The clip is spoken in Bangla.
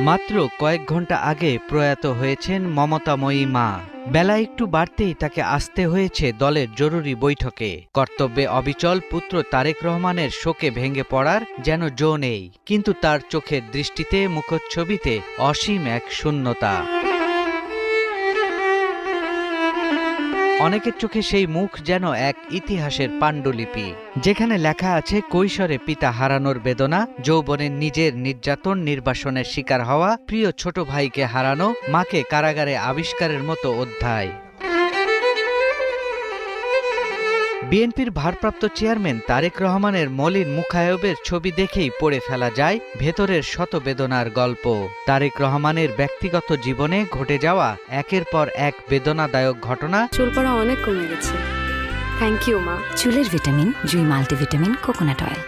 মাত্র কয়েক ঘন্টা আগে প্রয়াত হয়েছেন মমতাময়ী মা। বেলা একটু বাড়তেই তাকে আসতে হয়েছে দলের জরুরি বৈঠকে। কর্তব্যে অবিচল পুত্র তারেক রহমানের শোকে ভেঙে পড়ার যেন জো নেই, কিন্তু তার চোখের দৃষ্টিতে, মুখচ্ছবিতে অসীম এক শূন্যতা। অনেকের চোখে সেই মুখ যেন এক ইতিহাসের পাণ্ডুলিপি, যেখানে লেখা আছে কৈশোরে পিতা হারানোর বেদনা, যৌবনের নিজের নির্যাতন নির্বাসনের শিকার হওয়া, প্রিয় ছোট ভাইকে হারানো, মাকে কারাগারে আবিষ্কারের মতো অধ্যায়। বিএনপির ভারপ্রাপ্ত চেয়ারম্যান তারেক রহমানের মলিন মুখায়বের ছবি দেখেই পড়ে ফেলা যায় ভেতরের শত বেদনার গল্প। তারেক রহমানের ব্যক্তিগত জীবনে ঘটে যাওয়া একের পর এক বেদনাদায়ক ঘটনা। চুল পড়া অনেক কমে গেছে। থ্যাংক ইউ মা। চুলের ভিটামিন জুই মাল্টিভিটামিন কোকোনাট অয়েল।